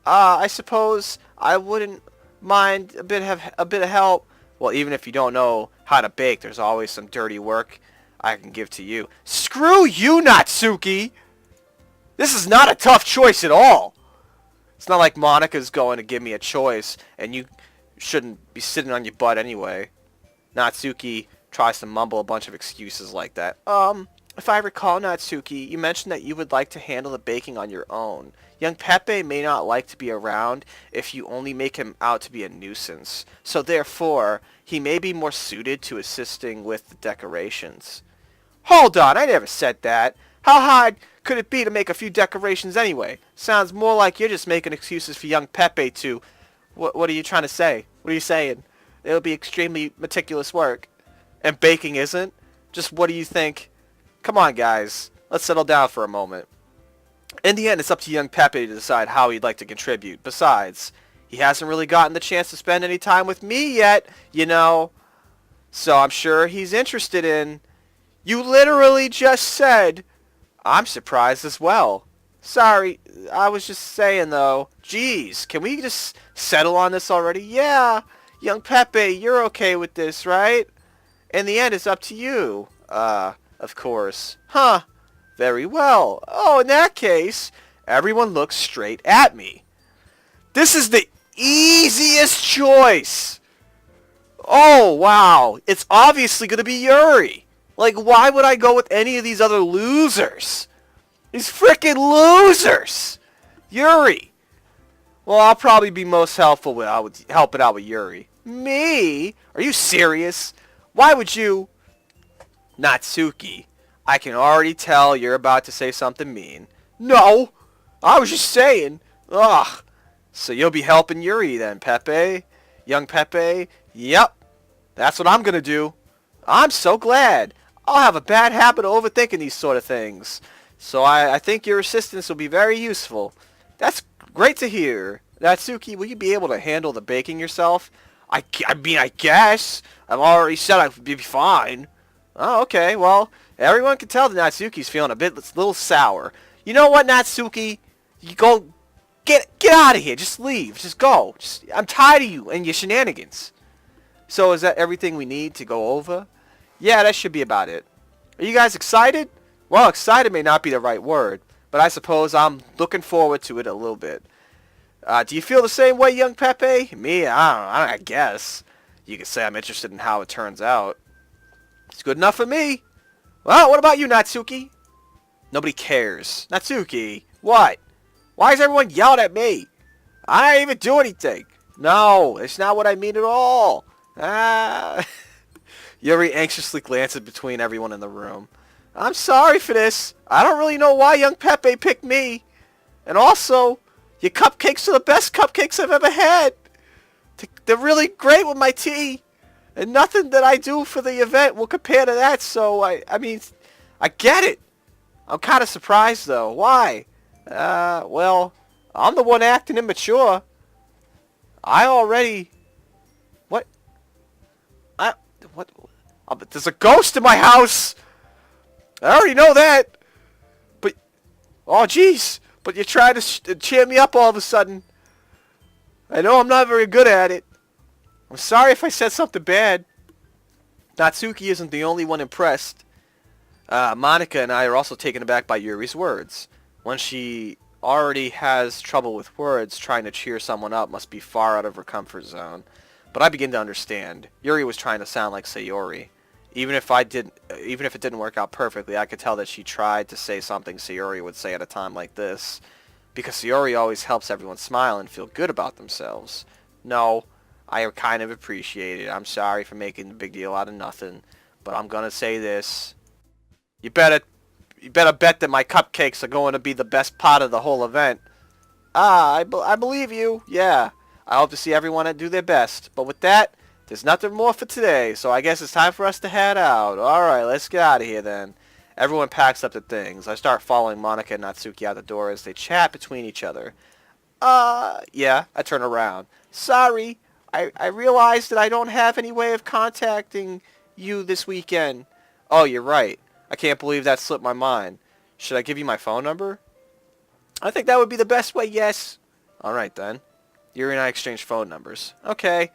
I suppose I wouldn't mind a bit of help. Well, even if you don't know how to bake, there's always some dirty work I can give to you. Screw you, Natsuki! This is not a tough choice at all. It's not like Monika's going to give me a choice, and you shouldn't be sitting on your butt anyway. Natsuki tries to mumble a bunch of excuses like that. If I recall, Natsuki, you mentioned that you would like to handle the baking on your own. Young Pepe may not like to be around if you only make him out to be a nuisance. So therefore, he may be more suited to assisting with the decorations. Hold on, I never said that. How hard could it be to make a few decorations anyway? Sounds more like you're just making excuses for young Pepe to... What are you trying to say? What are you saying? It'll be extremely meticulous work. And baking isn't? Just what do you think? Come on, guys. Let's settle down for a moment. In the end, it's up to young Pepe to decide how he'd like to contribute. Besides, he hasn't really gotten the chance to spend any time with me yet, you know. So I'm sure he's interested in... You literally just said... I'm surprised as well. Sorry, I was just saying though. Jeez, can we just settle on this already? Yeah, young Pepe, you're okay with this, right? In the end, it's up to you. Of course. Huh. Very well. Oh, in that case, everyone looks straight at me. This is the easiest choice. Oh, wow. It's obviously going to be Yuri. Like, why would I go with any of these other losers? These frickin' losers! Yuri. Well, I'll probably be most helpful with helping out with Yuri. Me? Are you serious? Why would you... Natsuki, I can already tell you're about to say something mean. No, I was just saying. Ugh. So you'll be helping Yuri then, Pepe? Young Pepe? Yep. That's what I'm gonna do. I'm so glad. I'll have a bad habit of overthinking these sort of things. So I think your assistance will be very useful. That's great to hear. Natsuki, will you be able to handle the baking yourself? I mean, I guess. I've already said I would be fine. Oh, okay. Well, everyone can tell that Natsuki's feeling a little sour. You know what, Natsuki? You go, get out of here. Just leave. Just go. I'm tired of you and your shenanigans. So is that everything we need to go over? Yeah, that should be about it. Are you guys excited? Well, excited may not be the right word, but I suppose I'm looking forward to it a little bit. Do you feel the same way, young Pepe? Me, I guess. You could say I'm interested in how it turns out. It's good enough for me. Well, what about you, Natsuki? Nobody cares. Natsuki, what? Why is everyone yelling at me? I didn't even do anything. No, it's not what I mean at all. Yuri anxiously glances between everyone in the room. I'm sorry for this. I don't really know why young Pepe picked me. And also, your cupcakes are the best cupcakes I've ever had. They're really great with my tea. And nothing that I do for the event will compare to that, so I mean, I get it. I'm kind of surprised, though. Why? Well, I'm the one acting immature. I already... What? What? Oh, but there's a ghost in my house! I already know that! But... Oh, jeez. But you're trying to cheer me up all of a sudden. I know I'm not very good at it. I'm sorry if I said something bad. Natsuki isn't the only one impressed. Monika and I are also taken aback by Yuri's words. When she already has trouble with words, trying to cheer someone up must be far out of her comfort zone. But I begin to understand. Yuri was trying to sound like Sayori. Even if it didn't work out perfectly, I could tell that she tried to say something Sayori would say at a time like this. Because Sayori always helps everyone smile and feel good about themselves. No, I kind of appreciate it. I'm sorry for making a big deal out of nothing. But I'm going to say this. You better bet that my cupcakes are going to be the best part of the whole event. I believe you. Yeah. I hope to see everyone do their best. But with that, there's nothing more for today. So I guess it's time for us to head out. Alright, let's get out of here then. Everyone packs up their things. I start following Monika and Natsuki out the door as they chat between each other. Yeah. I turn around. Sorry. I realized that I don't have any way of contacting you this weekend. Oh, you're right. I can't believe that slipped my mind. Should I give you my phone number? I think that would be the best way, yes. Alright then. Yuri and I exchanged phone numbers. Okay.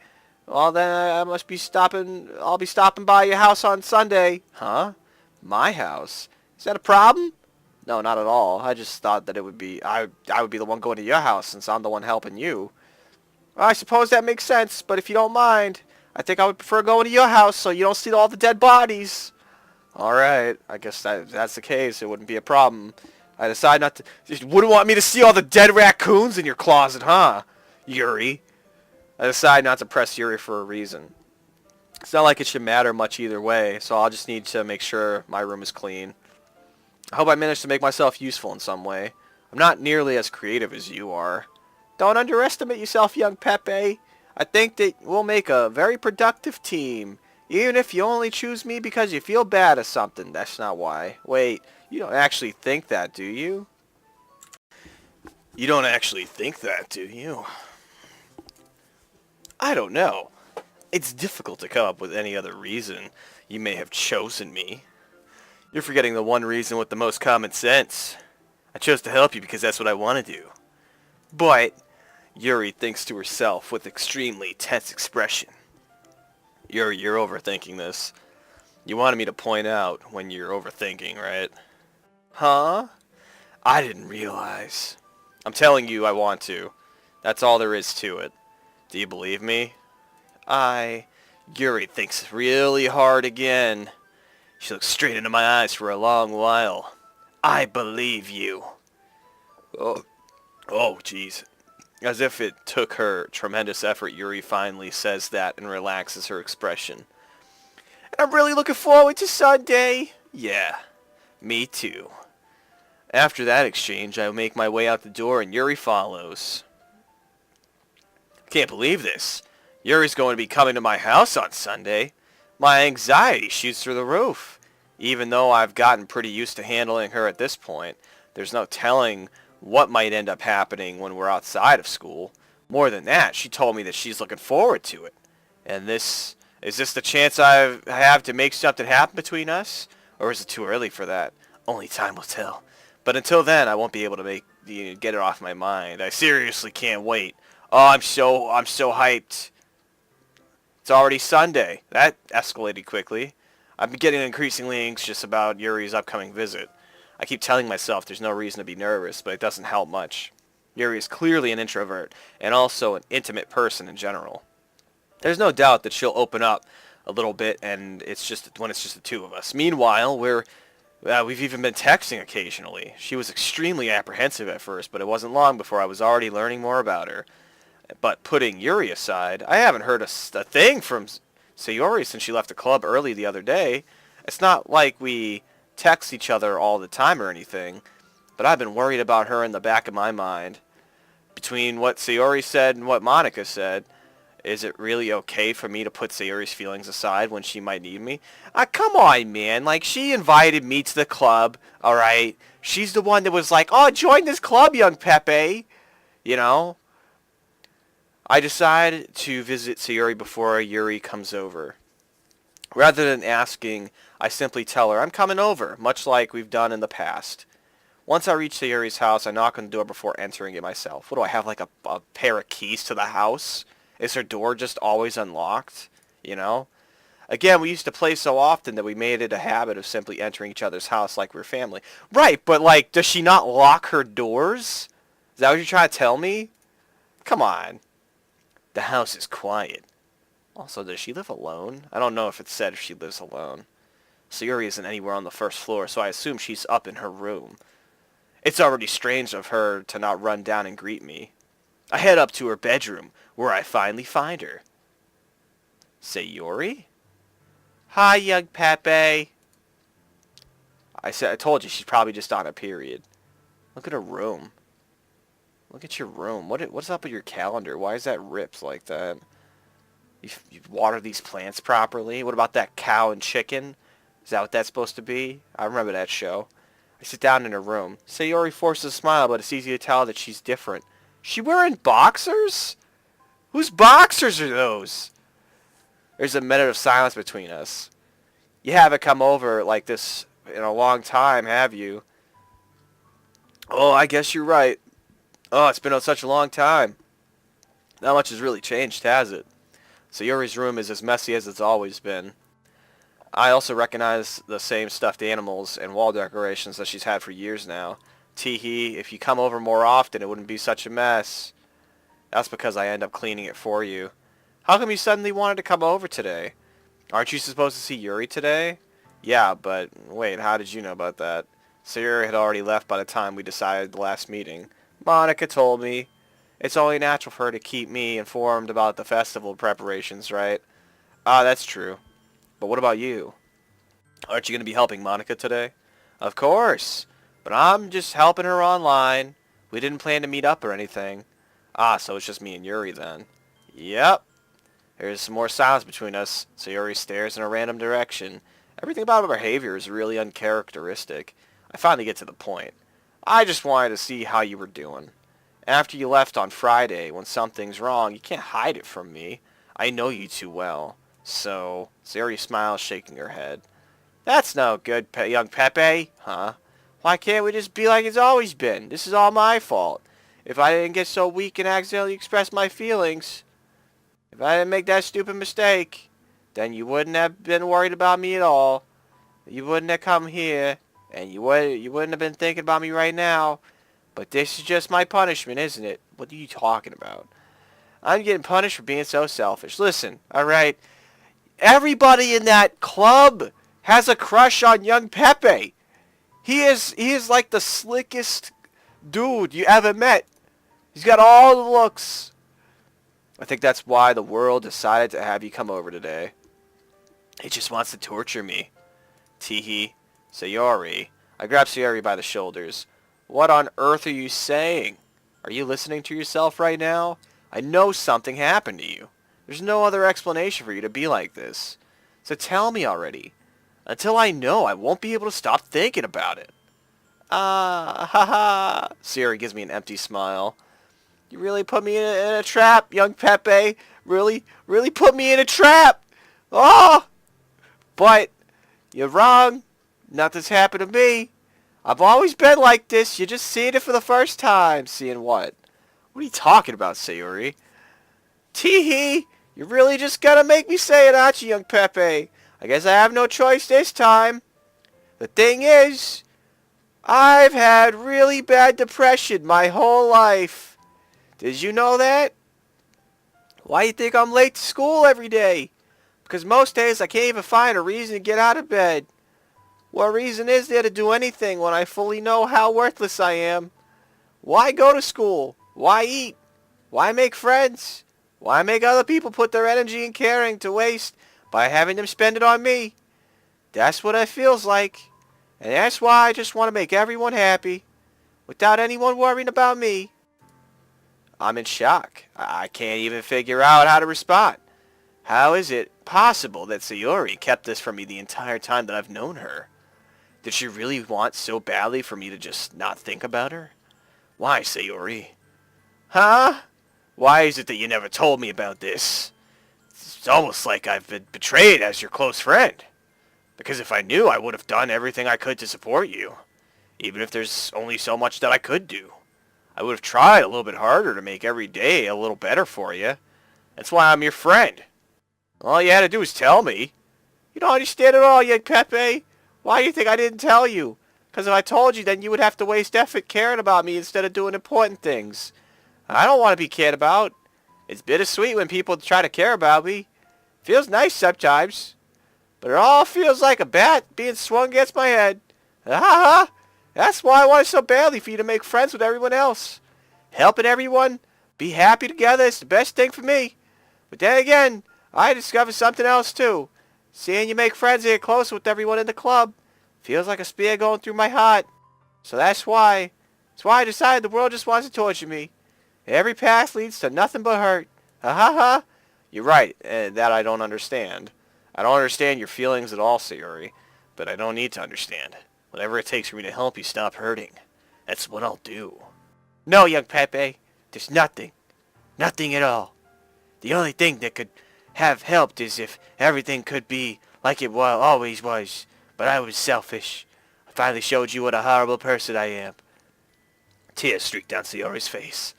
Well then I'll be stopping by your house on Sunday. Huh? My house? Is that a problem? No, not at all. I just thought that I would be the one going to your house since I'm the one helping you. Well, I suppose that makes sense, but if you don't mind, I think I would prefer going to your house so you don't see all the dead bodies. Alright, I guess if that's the case, it wouldn't be a problem. I decide not to... You wouldn't want me to see all the dead raccoons in your closet, huh, Yuri? I decide not to press Yuri for a reason. It's not like it should matter much either way, so I'll just need to make sure my room is clean. I hope I manage to make myself useful in some way. I'm not nearly as creative as you are. Don't underestimate yourself, young Pepe. I think that we'll make a very productive team. Even if you only choose me because you feel bad or something. That's not why. Wait, you don't actually think that, do you? You don't actually think that, do you? I don't know. It's difficult to come up with any other reason you may have chosen me. You're forgetting the one reason with the most common sense. I chose to help you because that's what I want to do. But Yuri thinks to herself with extremely tense expression. You're overthinking this. You wanted me to point out when you're overthinking, right? Huh? I didn't realize. I'm telling you I want to. That's all there is to it. Do you believe me? Yuri thinks really hard again. She looks straight into my eyes for a long while. I believe you. Oh, jeez. As if it took her tremendous effort, Yuri finally says that and relaxes her expression. And I'm really looking forward to Sunday. Yeah, me too. After that exchange, I make my way out the door and Yuri follows. Can't believe this. Yuri's going to be coming to my house on Sunday. My anxiety shoots through the roof. Even though I've gotten pretty used to handling her at this point, there's no telling what might end up happening when we're outside of school. More than that, she told me that she's looking forward to it. And is this the chance I have to make something happen between us? Or is it too early for that? Only time will tell. But until then, I won't be able to get it off my mind. I seriously can't wait. Oh, I'm so hyped. It's already Sunday. That escalated quickly. I've been getting increasingly anxious about Yuri's upcoming visit. I keep telling myself there's no reason to be nervous, but it doesn't help much. Yuri is clearly an introvert, and also an intimate person in general. There's no doubt that she'll open up a little bit, and it's just the two of us. Meanwhile, we've even been texting occasionally. She was extremely apprehensive at first, but it wasn't long before I was already learning more about her. But putting Yuri aside, I haven't heard a thing from Sayori since she left the club early the other day. It's not like we text each other all the time or anything, but I've been worried about her in the back of my mind. Between what Sayori said and what Monica said, is it really okay for me to put Sayori's feelings aside when she might need me? Come on, man. Like, she invited me to the club, alright? She's the one that was like, oh, join this club, young Pepe. You know? I decide to visit Sayori before Yuri comes over. Rather than asking, I simply tell her I'm coming over, much like we've done in the past. Once I reach Sayori's house, I knock on the door before entering it myself. What do I have, like a pair of keys to the house? Is her door just always unlocked? You know? Again, we used to play so often that we made it a habit of simply entering each other's house like we're family. Right, but like, does she not lock her doors? Is that what you're trying to tell me? Come on. The house is quiet. Also, does she live alone? I don't know if it said if she lives alone. Sayori isn't anywhere on the first floor, so I assume she's up in her room. It's already strange of her to not run down and greet me. I head up to her bedroom, where I finally find her. Sayori? Hi, young Pepe. I told you she's probably just on a period. Look at her room. Look at your room. What's up with your calendar? Why is that ripped like that? You water these plants properly? What about that cow and chicken? Is that what that's supposed to be? I remember that show. I sit down in her room. Sayori forces a smile, but it's easy to tell that she's different. She wearing boxers? Whose boxers are those? There's a minute of silence between us. You haven't come over like this in a long time, have you? Oh, I guess you're right. Oh, it's been such a long time. Not much has really changed, has it? Sayori's room is as messy as it's always been. I also recognize the same stuffed animals and wall decorations that she's had for years now. Teehee, if you come over more often, it wouldn't be such a mess. That's because I end up cleaning it for you. How come you suddenly wanted to come over today? Aren't you supposed to see Yuri today? Yeah, but wait, how did you know about that? Sayori had already left by the time we decided the last meeting. Monica told me. It's only natural for her to keep me informed about the festival preparations, right? Ah, that's true. But what about you? Aren't you going to be helping Monica today? Of course. But I'm just helping her online. We didn't plan to meet up or anything. Ah, so it's just me and Yuri then. Yep. There's some more silence between us. Sayori stares in a random direction. Everything about her behavior is really uncharacteristic. I finally get to the point. I just wanted to see how you were doing. After you left on Friday, when something's wrong, you can't hide it from me. I know you too well. So, Sayori smiles, shaking her head. That's no good, young Pepe. Huh? Why can't we just be like it's always been? This is all my fault. If I didn't get so weak and accidentally express my feelings, if I didn't make that stupid mistake, then you wouldn't have been worried about me at all. You wouldn't have come here, and you wouldn't have been thinking about me right now. But this is just my punishment, isn't it? What are you talking about? I'm getting punished for being so selfish. Listen, alright? Everybody in that club has a crush on young Pepe. He is like the slickest dude you ever met. He's got all the looks. I think that's why the world decided to have you come over today. It just wants to torture me. Teehee. Sayori. I grab Sayori by the shoulders. What on earth are you saying? Are you listening to yourself right now? I know something happened to you. There's no other explanation for you to be like this. So tell me already. Until I know, I won't be able to stop thinking about it. Ah, ha ha. Sayori gives me an empty smile. You really put me in a trap, young Pepe. Really put me in a trap. Oh! But you're wrong. Nothing's happened to me. I've always been like this. You're just seeing it for the first time. Seeing what? What are you talking about, Sayori? Teehee! You're really just gonna make me say it, aren't you, young Pepe? I guess I have no choice this time. The thing is, I've had really bad depression my whole life. Did you know that? Why do you think I'm late to school every day? Because most days I can't even find a reason to get out of bed. What reason is there to do anything when I fully know how worthless I am? Why go to school? Why eat? Why make friends? Why make other people put their energy and caring to waste by having them spend it on me? That's what it feels like. And that's why I just want to make everyone happy, without anyone worrying about me. I'm in shock. I can't even figure out how to respond. How is it possible that Sayori kept this from me the entire time that I've known her? Did she really want so badly for me to just not think about her? Why, Sayori? Huh? Why is it that you never told me about this? It's almost like I've been betrayed as your close friend. Because if I knew, I would have done everything I could to support you. Even if there's only so much that I could do. I would have tried a little bit harder to make every day a little better for you. That's why I'm your friend. All you had to do was tell me. You don't understand at all, young Pepe. Why do you think I didn't tell you? Because if I told you, then you would have to waste effort caring about me instead of doing important things. I don't want to be cared about. It's bittersweet when people try to care about me. Feels nice sometimes. But it all feels like a bat being swung against my head. Ha ha! That's why I wanted so badly for you to make friends with everyone else. Helping everyone, be happy together is the best thing for me. But then again, I discovered something else too. Seeing you make friends and get close with everyone in the club feels like a spear going through my heart. So that's why I decided the world just wants to torture me. Every path leads to nothing but hurt. Ha ha ha! You're right, that I don't understand. I don't understand your feelings at all, Sayori. But I don't need to understand. Whatever it takes for me to help you stop hurting, that's what I'll do. No, young Pepe, there's nothing. Nothing at all. The only thing that could have helped is if everything could be like it always was. But I was selfish. I finally showed you what a horrible person I am. Tears streaked down Sayori's face.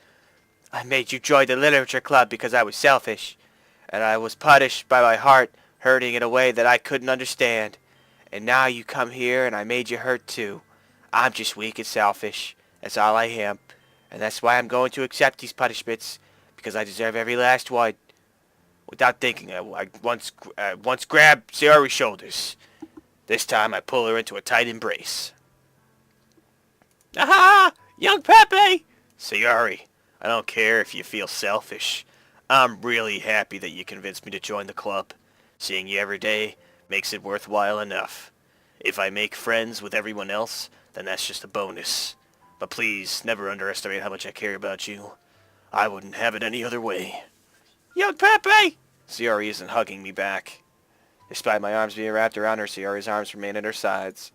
I made you join the literature club because I was selfish, and I was punished by my heart hurting in a way that I couldn't understand. And now you come here and I made you hurt too. I'm just weak and selfish. That's all I am. And that's why I'm going to accept these punishments, because I deserve every last one. Without thinking, I once grabbed Sayori's shoulders. This time I pull her into a tight embrace. Aha! Young Pepe! Sayori, I don't care if you feel selfish. I'm really happy that you convinced me to join the club. Seeing you every day makes it worthwhile enough. If I make friends with everyone else, then that's just a bonus. But please, never underestimate how much I care about you. I wouldn't have it any other way. Young Pepe! Sayori isn't hugging me back. Despite my arms being wrapped around her, Sayori's arms remain at her sides.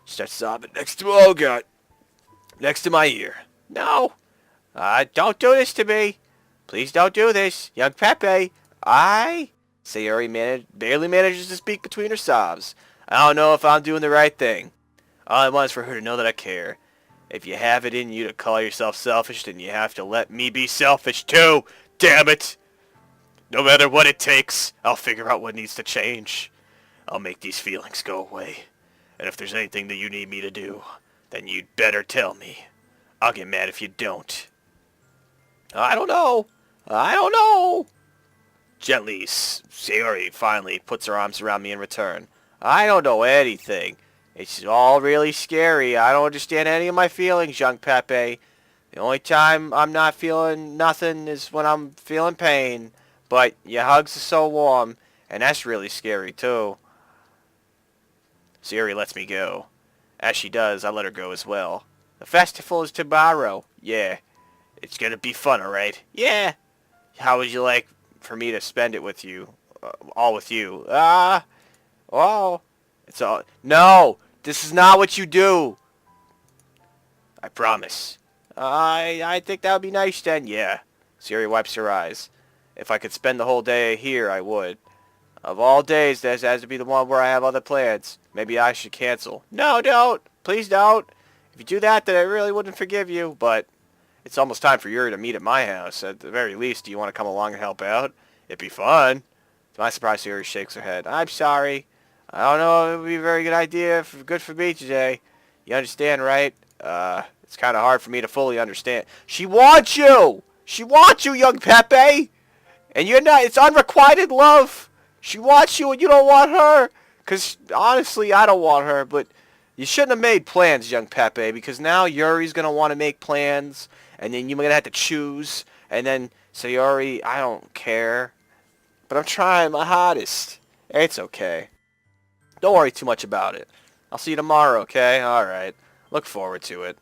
She starts sobbing next to, oh God, next to my ear. No! Don't do this to me. Please don't do this. Young Pepe, Sayori barely manages to speak between her sobs. I don't know if I'm doing the right thing. All I want is for her to know that I care. If you have it in you to call yourself selfish, then you have to let me be selfish too. Damn it! No matter what it takes, I'll figure out what needs to change. I'll make these feelings go away. And if there's anything that you need me to do, then you'd better tell me. I'll get mad if you don't. I don't know. Gently, Sayori finally puts her arms around me in return. I don't know anything. It's all really scary. I don't understand any of my feelings, young Pepe. The only time I'm not feeling nothing is when I'm feeling pain. But your hugs are so warm, and that's really scary too. Sayori lets me go. As she does, I let her go as well. The festival is tomorrow. Yeah. It's gonna be fun, alright? Yeah. How would you like for me to spend it with you? All with you? Oh. It's all... No! This is not what you do! I promise. I think that would be nice then. Yeah. Sayori wipes her eyes. If I could spend the whole day here, I would. Of all days, this has to be the one where I have other plans. Maybe I should cancel. No, don't! Please don't! If you do that, then I really wouldn't forgive you, but... It's almost time for Yuri to meet at my house. At the very least, do you want to come along and help out? It'd be fun. To my surprise, Yuri shakes her head. I'm sorry. I don't know if it would be a very good idea. Good for me today. You understand, right? It's kind of hard for me to fully understand. She wants you! She wants you, young Pepe! And you're not... It's unrequited love! She wants you and you don't want her! Because, honestly, I don't want her, but... You shouldn't have made plans, young Pepe, because now Yuri's going to want to make plans, and then you're going to have to choose, and then Sayori, I don't care. But I'm trying my hardest. It's okay. Don't worry too much about it. I'll see you tomorrow, okay? Alright. Look forward to it.